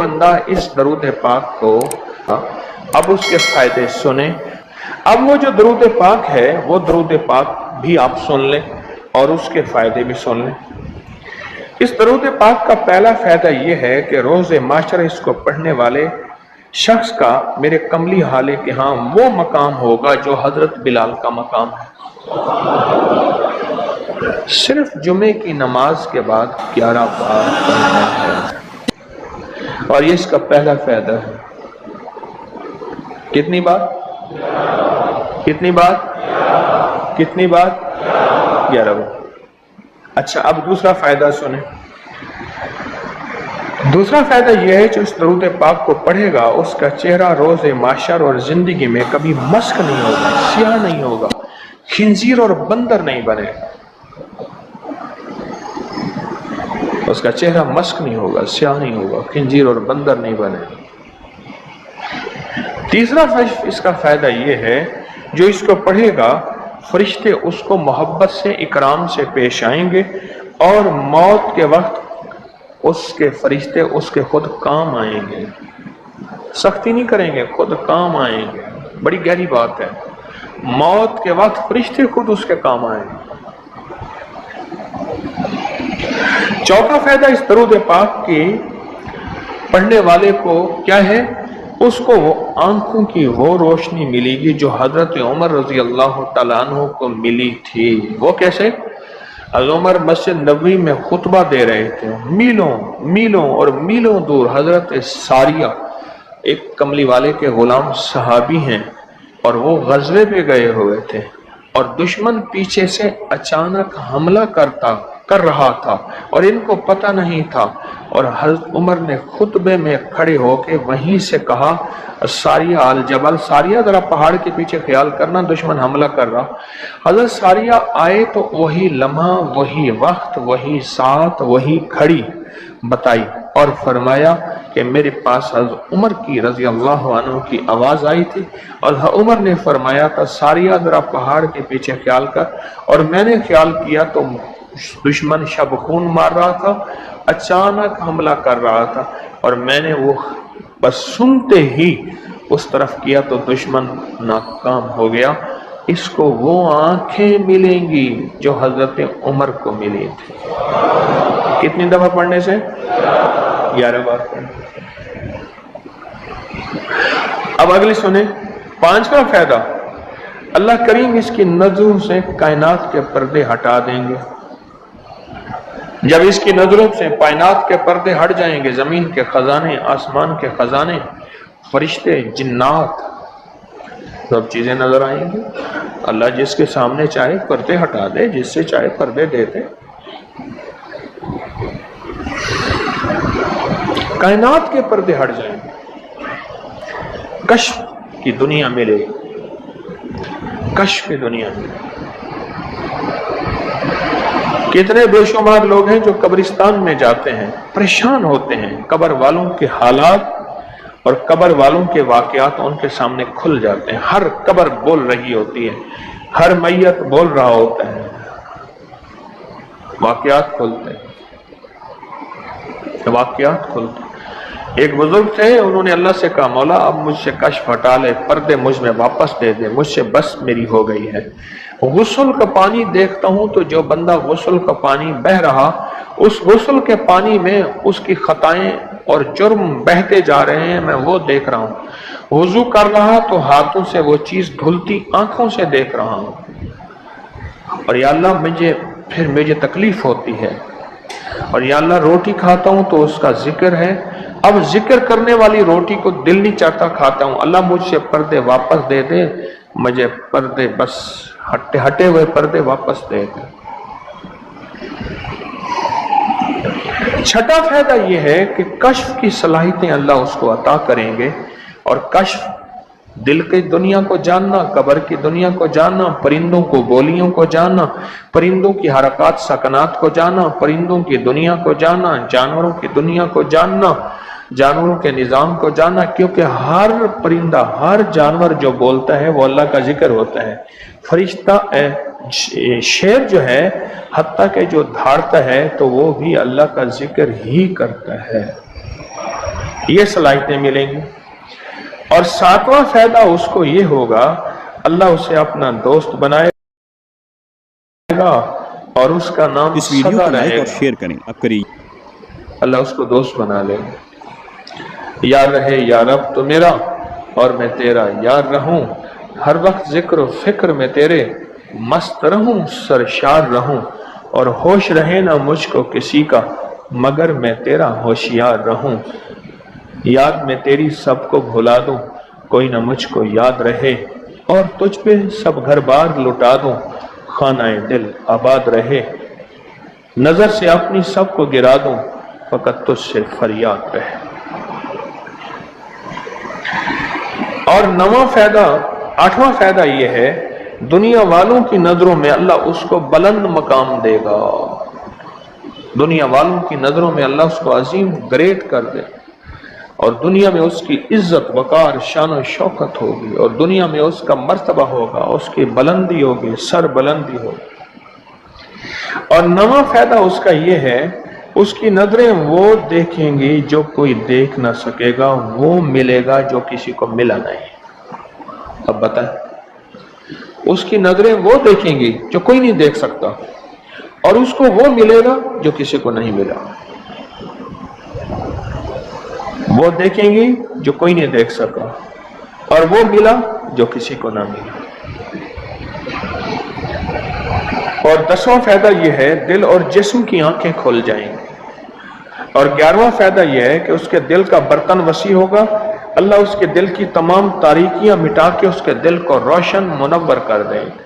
بندہ اس درود پاک کو اب اس کے فائدے سنیں۔ اب وہ جو درود پاک ہے وہ درود پاک بھی آپ سن لیں اور اس کے فائدے بھی سن لیں۔ اس درود پاک کا پہلا فائدہ یہ ہے کہ روز معاشر اس کو پڑھنے والے شخص کا میرے کملی حالے کے ہاں وہ مقام ہوگا جو حضرت بلال کا مقام ہے۔ صرف جمعے کی نماز کے بعد 11 بار پڑھنا ہے اور یہ اس کا پہلا فائدہ ہے۔ کتنی بار؟ کتنی بار؟ کتنی بار؟ 11 بار۔ اچھا، اب دوسرا فائدہ سنیں۔ دوسرا فائدہ یہ ہے جو اس درود پاک کو پڑھے گا اس کا چہرہ روز معاشر اور زندگی میں کبھی مسک نہیں ہوگا، سیاہ نہیں ہوگا، خنزیر اور بندر نہیں بنے۔ اس کا چہرہ مسک نہیں ہوگا، سیاہ نہیں ہوگا، خنزیر اور بندر نہیں بنے۔ تیسرا اس کا فائدہ یہ ہے جو اس کو پڑھے گا فرشتے اس کو محبت سے اکرام سے پیش آئیں گے اور موت کے وقت اس کے فرشتے اس کے خود کام آئیں گے، سختی نہیں کریں گے، خود کام آئیں گے۔ بڑی گہری بات ہے، موت کے وقت فرشتے خود اس کے کام آئیں گے۔ چوتھا فائدہ اس درود پاک کی پڑھنے والے کو کیا ہے؟ اس کو وہ آنکھوں کی وہ روشنی ملے گی جو حضرت عمر رضی اللہ تعالیٰ عنہ کو ملی تھی۔ وہ کیسے؟ حضرت عمر مسجد نبوی میں خطبہ دے رہے تھے، میلوں اور میلوں دور حضرت ساریہ ایک کملی والے کے غلام صحابی ہیں اور وہ غزوے پہ گئے ہوئے تھے اور دشمن پیچھے سے اچانک حملہ کر رہا تھا اور ان کو پتہ نہیں تھا، اور حضرت عمر نے خطبے میں کھڑے ہو کے وہیں سے کہا ساریہ الجبل، ساریہ ذرا پہاڑ کے پیچھے خیال کرنا، دشمن حملہ کر رہا۔ حضرت ساریہ آئے تو وہی لمحہ، وہی وقت، وہی ساتھ، وہی کھڑی بتائی اور فرمایا کہ میرے پاس حضرت عمر کی رضی اللہ عنہ کی آواز آئی تھی اور عمر نے فرمایا تھا ساریہ ذرا پہاڑ کے پیچھے خیال کر، اور میں نے خیال کیا تو دشمن شب خون مار رہا تھا، اچانک حملہ کر رہا تھا، اور میں نے وہ بس سنتے ہی اس طرف کیا تو دشمن ناکام ہو گیا۔ اس کو وہ آنکھیں ملیں گی جو حضرت عمر کو ملی تھی۔ کتنی دفعہ پڑھنے سے؟ 11 بار پڑھنے۔ اب اگلی سنیں، 5واں فائدہ، اللہ کریم اس کی نظروں سے کائنات کے پردے ہٹا دیں گے۔ جب اس کی نظروں سے کائنات کے پردے ہٹ جائیں گے، زمین کے خزانے، آسمان کے خزانے، فرشتے، جنات، سب چیزیں نظر آئیں گی۔ اللہ جس کے سامنے چاہے پردے ہٹا دے، جس سے چاہے پردے دے دے۔ کائنات کے پردے ہٹ جائیں گے، کشف کی دنیا ملے گی، کشف کی دنیا ملے گی۔ کتنے بے شمار لوگ ہیں جو قبرستان میں جاتے ہیں، پریشان ہوتے ہیں، قبر والوں کے حالات اور قبر والوں کے واقعات ان کے سامنے کھل جاتے ہیں۔ ہر قبر بول رہی ہوتی ہے، ہر میت بول رہا ہوتا ہے، واقعات کھلتے ہیں، واقعات کھلتے ہیں۔ ایک بزرگ تھے، انہوں نے اللہ سے کہا مولا اب مجھ سے کشف ہٹا لے، پردے مجھ میں واپس دے دے، مجھ سے بس میری ہو گئی ہے۔ غسل کا پانی دیکھتا ہوں تو جو بندہ غسل کا پانی بہ رہا، اس غسل کے پانی میں اس کی خطائیں اور جرم بہتے جا رہے ہیں، میں وہ دیکھ رہا ہوں۔ وضو کر رہا تو ہاتھوں سے وہ چیز دھلتی آنکھوں سے دیکھ رہا ہوں، اور یا اللہ مجھے تکلیف ہوتی ہے، اور یا اللہ روٹی کھاتا ہوں تو اس کا ذکر ہے، اب ذکر کرنے والی روٹی کو دل نہیں چاہتا کھاتا ہوں، اللہ مجھ سے پردے واپس دے دے، مجھے پردے بس ہٹے ہوئے پردے واپس دے دے۔ چھٹا فائدہ یہ ہے کہ کشف کی صلاحیتیں اللہ اس کو عطا کریں گے، اور کشف دل کی دنیا کو جاننا، قبر کی دنیا کو جاننا، پرندوں کو بولیوں کو جاننا، پرندوں کی حرکات سکنات کو جاننا، پرندوں کی دنیا کو جاننا، جانوروں کی دنیا کو جاننا، جانوروں کے نظام کو جاننا، کیونکہ ہر پرندہ، ہر جانور جو بولتا ہے وہ اللہ کا ذکر ہوتا ہے۔ فرشتہ شیر جو ہے حتیٰ کہ جو دھاڑتا ہے تو وہ بھی اللہ کا ذکر ہی کرتا ہے۔ یہ صلاحیتیں ملیں گی۔ اور ساتواں فائدہ اس کو یہ ہوگا، اللہ اسے اپنا دوست بنائے گا اور اس کا نام اس ویڈیو سدا کو لائک رہے اور گا۔ شیئر کریں، اب کریے۔ اللہ اس کو دوست بنا لے گا۔ یار رہے یا رب تو میرا اور میں تیرا یار رہوں، ہر وقت ذکر و فکر میں تیرے مست رہوں، سرشار رہوں، اور ہوش رہے نہ مجھ کو کسی کا مگر میں تیرا ہوشیار رہوں۔ یاد میں تیری سب کو بھلا دوں، کوئی نہ مجھ کو یاد رہے، اور تجھ پہ سب گھر بار لٹا دوں، خانہ دل آباد رہے۔ نظر سے اپنی سب کو گرا دوں، فقط تجھ سے فریاد رہے۔ اور نواں فائدہ، آٹھواں فائدہ یہ ہے، دنیا والوں کی نظروں میں اللہ اس کو بلند مقام دے گا۔ دنیا والوں کی نظروں میں اللہ اس کو عظیم گریٹ کر دے، اور دنیا میں اس کی عزت وقار شان و شوکت ہوگی، اور دنیا میں اس کا مرتبہ ہوگا، اس کی بلندی ہوگی، سر بلندی ہوگی۔ اور نواں فائدہ اس کا یہ ہے، اس کی نظریں وہ دیکھیں گی جو کوئی دیکھ نہ سکے گا، وہ ملے گا جو کسی کو ملا نہیں۔ اب بتائیں، اس کی نظریں وہ دیکھیں گی جو کوئی نہیں دیکھ سکتا، اور اس کو وہ ملے گا جو کسی کو نہیں ملا۔ وہ دیکھیں گی جو کوئی نہیں دیکھ سکا، اور وہ ملا جو کسی کو نہ ملا۔ اور 10واں فائدہ یہ ہے، دل اور جسم کی آنکھیں کھل جائیں گی۔ اور 11واں فائدہ یہ ہے کہ اس کے دل کا برتن وسیع ہوگا، اللہ اس کے دل کی تمام تاریکیاں مٹا کے اس کے دل کو روشن منور کر دیں گے۔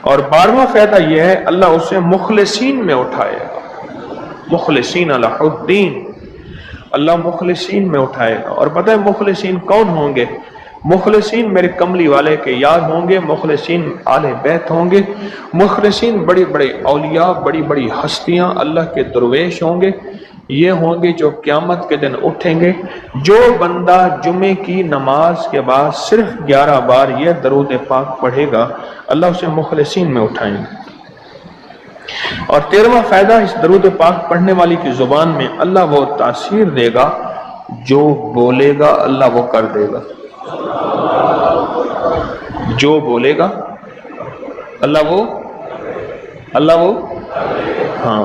اور 12واں فائدہ یہ ہے، اللہ اسے مخلصین میں اٹھائے گا، مخلصین اللہ الدین، اللہ مخلصین میں اٹھائے گا۔ اور پتہ ہے مخلصین کون ہوں گے؟ مخلصین میرے کملی والے کے یار ہوں گے، مخلصین آل بیت ہوں گے، مخلصین بڑی بڑے اولیاء، بڑی بڑی ہستیاں، اللہ کے درویش ہوں گے۔ یہ ہوں گے جو قیامت کے دن اٹھیں گے۔ جو بندہ جمعے کی نماز کے بعد صرف 11 بار یہ درود پاک پڑھے گا، اللہ اسے مخلصین میں اٹھائیں گے۔ اور 13واں فائدہ، اس درود پاک پڑھنے والی کی زبان میں اللہ وہ تاثیر دے گا، جو بولے گا اللہ وہ کر دے گا۔ جو بولے گا اللہ وہ ہاں۔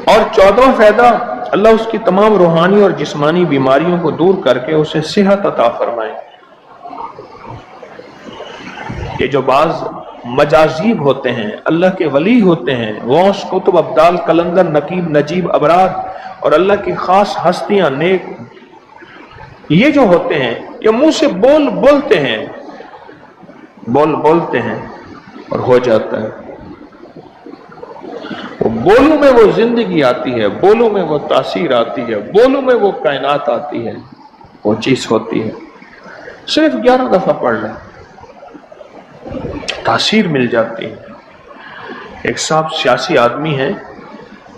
اور 14واں فائدہ، اللہ اس کی تمام روحانی اور جسمانی بیماریوں کو دور کر کے اسے صحت عطا فرمائے۔ یہ جو بعض مجازیب ہوتے ہیں، اللہ کے ولی ہوتے ہیں، غوث، قطب، ابدال، قلندر، نقیب، نجیب، ابرار، اور اللہ کی خاص ہستیاں، نیک، یہ جو ہوتے ہیں یہ منہ سے بولتے ہیں اور ہو جاتا ہے۔ بولوں میں وہ زندگی آتی ہے، بولوں میں وہ تاثیر آتی ہے، بولوں میں وہ کائنات آتی ہے، وہ چیز ہوتی ہے۔ صرف 11 دفعہ پڑھ لیں، تاثیر مل جاتی ہے۔ ایک صاحب سیاسی آدمی ہیں،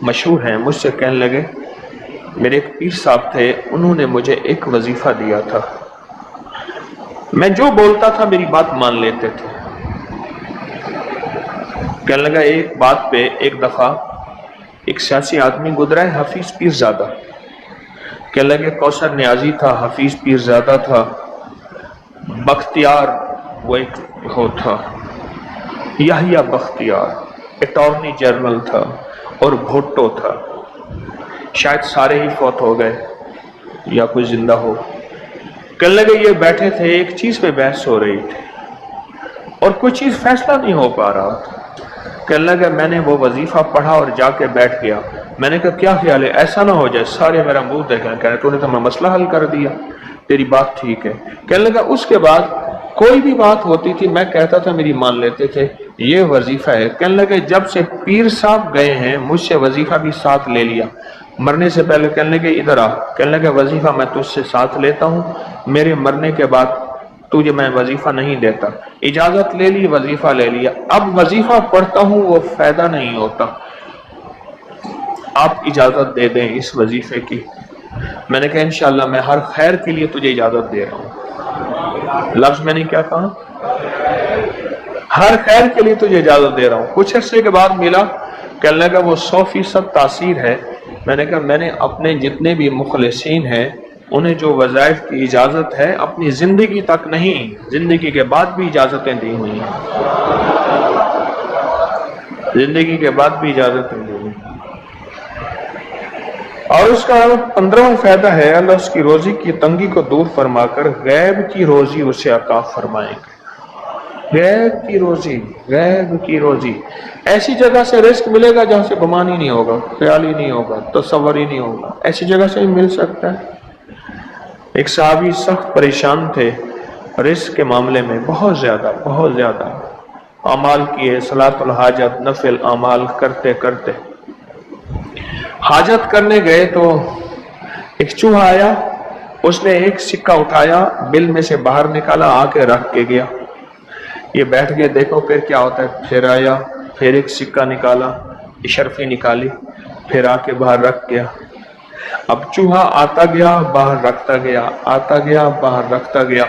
مشہور ہیں، مجھ سے کہنے لگے، میرے ایک پیر صاحب تھے، انہوں نے مجھے ایک وظیفہ دیا تھا، میں جو بولتا تھا میری بات مان لیتے تھے۔ کہنے لگا ایک بات پہ ایک دفعہ ایک سیاسی آدمی گزرا ہے، حفیظ پیر زادہ، کہنے لگے کوثر نیازی تھا، حفیظ پیر زادہ تھا، بختیار وہ ایک ہو تھا، یحییٰ بختیار اٹارنی جنرل تھا، اور بھٹو تھا، شاید سارے ہی فوت ہو گئے یا کوئی زندہ ہو۔ کہنے لگے یہ بیٹھے تھے، ایک چیز پہ بحث ہو رہی تھی اور کوئی چیز فیصلہ نہیں ہو پا رہا تھا۔ کہنے لگا میں نے وہ وظیفہ پڑھا اور جا کے بیٹھ گیا۔ میں نے کہا کیا خیال ہے، ایسا نہ ہو جائے سارے میرا منہ دیکھیں، کہہ رہے تو نے تو میں مسئلہ حل کر دیا، تیری بات ٹھیک ہے۔ کہنے لگا اس کے بعد کوئی بھی بات ہوتی تھی میں کہتا تھا میری مان لیتے تھے، یہ وظیفہ ہے۔ کہنے لگے جب سے پیر صاحب گئے ہیں مجھ سے وظیفہ بھی ساتھ لے لیا، مرنے سے پہلے کہنے لگے ادھر آ، کہنے لگے وظیفہ میں تجھ سے ساتھ لیتا ہوں، میرے مرنے کے بعد تجھے میں وظیفہ نہیں دیتا، اجازت لے لی، وظیفہ لے لیا، اب وظیفہ پڑھتا ہوں وہ فائدہ نہیں ہوتا، آپ اجازت دے دیں اس وظیفے کی۔ میں نے کہا انشاءاللہ میں ہر خیر کے لیے تجھے اجازت دے رہا ہوں۔ لفظ میں نے کیا کہا؟ ہر خیر کے لیے تجھے اجازت دے رہا ہوں۔ کچھ عرصے کے بعد ملا، کہنے لگا وہ 100% تاثیر ہے، میں نے کہا میں نے اپنے جتنے بھی مخلصین ہیں انہیں جو وظائف کی اجازت ہے اپنی زندگی تک نہیں، زندگی کے بعد بھی اجازتیں دی ہوئی ہیں، زندگی کے بعد بھی اجازتیں دی ہوئی ہیں۔ اور اس کا 15واں فائدہ ہے اللہ اس کی روزی کی تنگی کو دور فرما کر غیب کی روزی اسے عطا فرمائیں گے۔ غیب کی روزی، غیب کی روزی، ایسی جگہ سے رزق ملے گا جہاں سے گمان ہی نہیں ہوگا، خیال ہی نہیں ہوگا، تصور ہی نہیں ہوگا، ایسی جگہ سے ہی مل سکتا ہے۔ ایک صحابی سخت پریشان تھے رزق کے معاملے میں، بہت زیادہ اعمال کیے، صلاۃ الحاجت، نفل اعمال کرتے کرتے حاجت کرنے گئے تو ایک چوہا آیا، اس نے ایک سکہ اٹھایا، بل میں سے باہر نکالا، آ کے رکھ کے گیا۔ یہ بیٹھ گئے دیکھو پھر کیا ہوتا ہے، پھر آیا، پھر ایک سکہ نکالا، اشرفی نکالی، پھر آ کے باہر رکھ گیا۔ اب چوہا آتا گیا باہر رکھتا گیا، آتا گیا باہر رکھتا گیا۔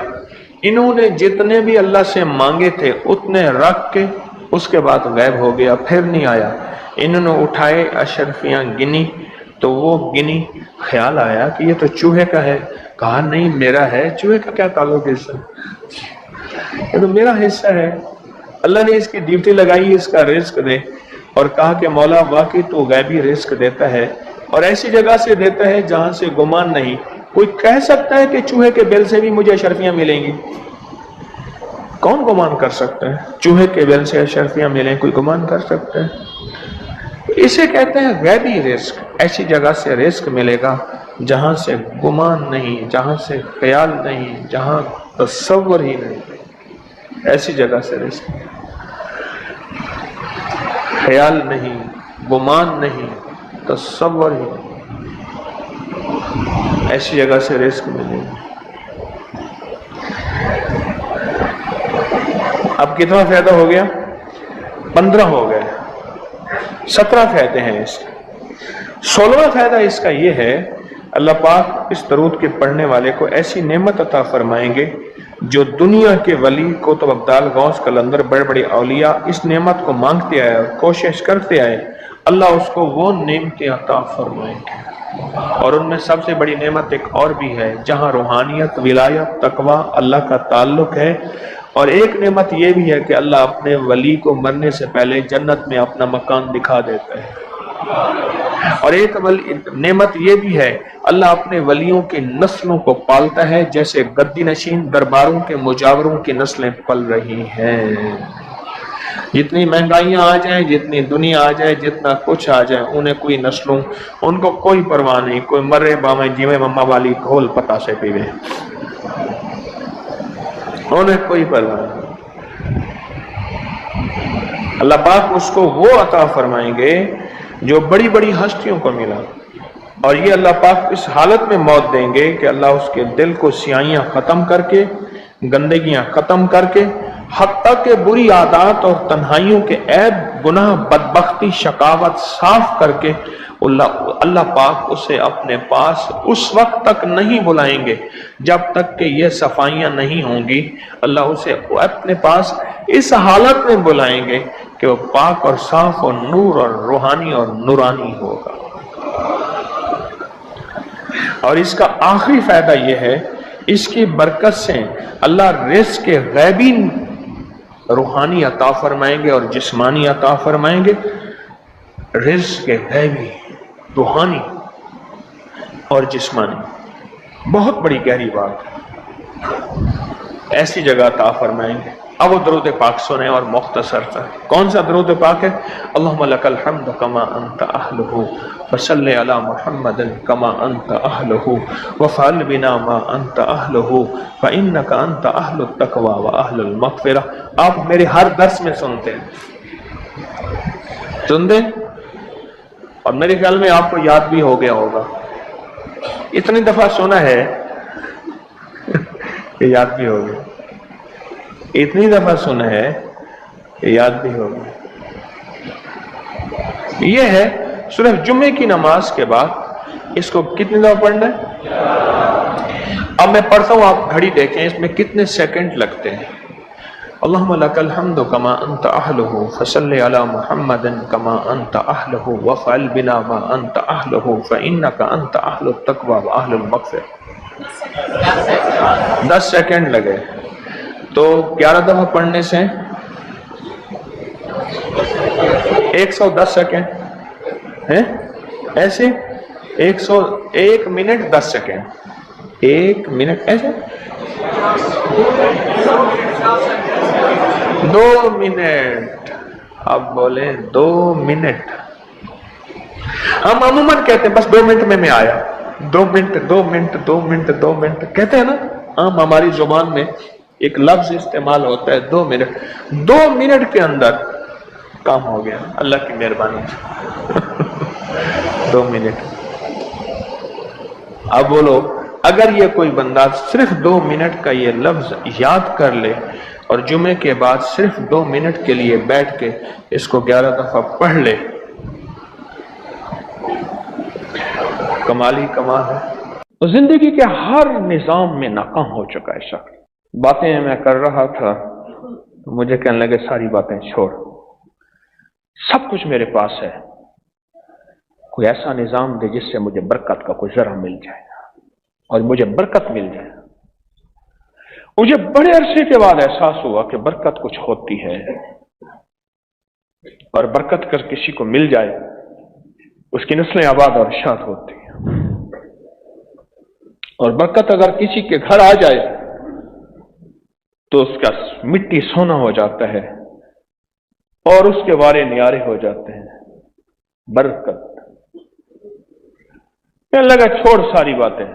انہوں نے جتنے بھی اللہ سے مانگے تھے اتنے رکھ کے اس کے بعد غائب ہو گیا، پھر نہیں آیا۔ انہوں نے اٹھائے اشرفیاں گنی تو وہ گنی، خیال آیا کہ یہ تو چوہے کا ہے، کہا نہیں میرا ہے، چوہے کا کیا تعلق ہے اس سے، یہ تو میرا حصہ ہے۔ اللہ نے اس کی ڈیوٹی لگائی اس کا رزق دے، اور کہا کہ مولا واقعی تو غیبی رزق دیتا ہے اور ایسی جگہ سے دیتا ہے جہاں سے گمان نہیں۔ کوئی کہہ سکتا ہے کہ چوہے کے بل سے بھی مجھے اشرفیاں ملیں گی؟ کون گمان کر سکتا ہے چوہے کے بل سے اشرفیاں ملیں؟ کوئی گمان کر سکتا ہے؟ اسے کہتے ہیں غیبی رزق، ایسی جگہ سے رزق ملے گا جہاں سے گمان نہیں، جہاں سے خیال نہیں، جہاں تصور ہی نہیں، ایسی جگہ سے رزق، خیال نہیں، گمان نہیں، تصور ہی نہیں، ایسی جگہ سے رزق ملے گا۔ اب کتنا فائدہ ہو گیا؟ 15 ہو گئے، 17 فائدے ہیں اس کے۔ 16واں فائدہ اس کا یہ ہے اللہ پاک اس درود کے پڑھنے والے کو ایسی نعمت عطا فرمائیں گے جو دنیا کے ولی قطب ابدال غوث قلندر بڑے بڑے اولیاء اس نعمت کو مانگتے آئے اور کوشش کرتے آئے، اللہ اس کو وہ نعمتیں عطا فرمائیں گے۔ اور ان میں سب سے بڑی نعمت ایک اور بھی ہے جہاں روحانیت، ولایت، تقوی، اللہ کا تعلق ہے۔ اور ایک نعمت یہ بھی ہے کہ اللہ اپنے ولی کو مرنے سے پہلے جنت میں اپنا مکان دکھا دیتا ہے۔ اور ایک نعمت یہ بھی ہے اللہ اپنے ولیوں کی نسلوں کو پالتا ہے، جیسے گدی نشین درباروں کے مجاوروں کی نسلیں پل رہی ہیں۔ جتنی مہنگائیاں آ جائیں، جتنی دنیا آ جائے، جتنا کچھ آ جائے، انہیں کوئی نسلوں، ان کو کوئی پرواہ نہیں، کوئی مرے باویں جیویں مما والی گھول پتا سے پیوے، انہیں کوئی پرواہ نہیں۔ اللہ پاک اس کو وہ عطا فرمائیں گے جو بڑی بڑی ہستیوں کو ملا، اور یہ اللہ پاک اس حالت میں موت دیں گے کہ اللہ اس کے دل کو سیاہیاں ختم کر کے، گندگیاں ختم کر کے، حتیٰ کہ بری عادات اور تنہائیوں کے عیب، گناہ، بدبختی، شقاوت صاف کر کے اللہ پاک اسے اپنے پاس اس وقت تک نہیں بلائیں گے جب تک کہ یہ صفائیاں نہیں ہوں گی۔ اللہ اسے اپنے پاس اس حالت میں بلائیں گے کہ وہ پاک اور صاف اور نور اور روحانی اور نورانی ہوگا۔ اور اس کا آخری فائدہ یہ ہے، اس کی برکت سے اللہ رزق کے غیبی روحانی عطا فرمائیں گے اور جسمانی عطا فرمائیں گے۔ رزق کے غیبی، روحانی اور جسمانی، بہت بڑی گہری بات ہے، ایسی جگہ عطا فرمائیں گے۔ اب وہ درود پاک سنیں اور مختصر تھا۔ کون سا درود پاک ہے؟ اللہم لک الحمد کما انت اہلہ وصلی علی محمد کما انت اہلہ وفعل بنا ما انت اہلہ فانک انت اہل التقوی واہل المغفرہ۔ آپ میرے ہر درس میں سنتے ہیں، سنتے ہیں، اور میرے خیال میں آپ کو یاد بھی ہو گیا ہوگا، اتنی دفعہ سنا ہے کہ یاد بھی ہو گیا، اتنی دفعہ سنا ہے کہ یاد بھی ہو گیا۔ یہ ہے صرف جمعے کی نماز کے بعد اس کو کتنی دفعہ پڑھنا ہے؟ اب میں پڑھتا ہوں، آپ گھڑی دیکھیں اس میں کتنے سیکنڈ لگتے ہیں۔ اللهم لك الحمد كما أنت أهله فصل على محمد كما أنت أهله وفعل بنا ما أنت أهله فإنك أنت أهل التقوى وأهل المغفرة. 10 سیکنڈ لگے تو 11 دفعہ پڑھنے سے 110 سیکنڈ ہے ایسے 1 منٹ 10 سیکنڈ 1 منٹ ایسے 2 منٹ اب بولیں 2 منٹ. ہم عموماً کہتے ہیں بس 2 منٹ میں آیا 2 منٹ 2 منٹ 2 منٹ 2 منٹ کہتے ہیں نا. عام ہماری زبان میں ایک لفظ استعمال ہوتا ہے 2 منٹ. 2 منٹ کے اندر کام ہو گیا اللہ کی مہربانی. 2 منٹ. اب بولو اگر یہ کوئی بندہ صرف 2 منٹ کا یہ لفظ یاد کر لے اور جمعے کے بعد صرف 2 منٹ کے لیے بیٹھ کے اس کو 11 دفعہ پڑھ لے کمال ہی کمال ہے. زندگی کے ہر نظام میں ناکام ہو چکا ہے شخص. باتیں میں کر رہا تھا مجھے کہنے لگے ساری باتیں چھوڑ سب کچھ میرے پاس ہے کوئی ایسا نظام دے جس سے مجھے برکت کا کوئی ذرہ مل جائے اور مجھے برکت مل جائے. مجھے بڑے عرصے کے بعد احساس ہوا کہ برکت کچھ ہوتی ہے اور برکت کر کسی کو مل جائے اس کی نسلیں آباد اور شاد ہوتی ہیں. اور برکت اگر کسی کے گھر آ جائے تو اس کا مٹی سونا ہو جاتا ہے اور اس کے وارے نیارے ہو جاتے ہیں. برکت کہنے لگا چھوڑ ساری باتیں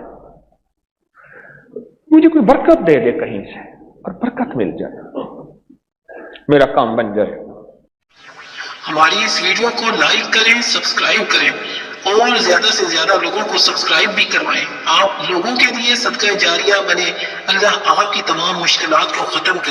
مجھے کوئی برکت دے دے کہیں سے اور برکت مل جائے میرا کام بن جائے. ہماری اس ویڈیو کو لائک کریں سبسکرائب کریں اور زیادہ سے زیادہ لوگوں کو سبسکرائب بھی کروائیں. آپ لوگوں کے لیے صدقہ جاریہ بنے. اللہ آپ کی تمام مشکلات کو ختم کرے.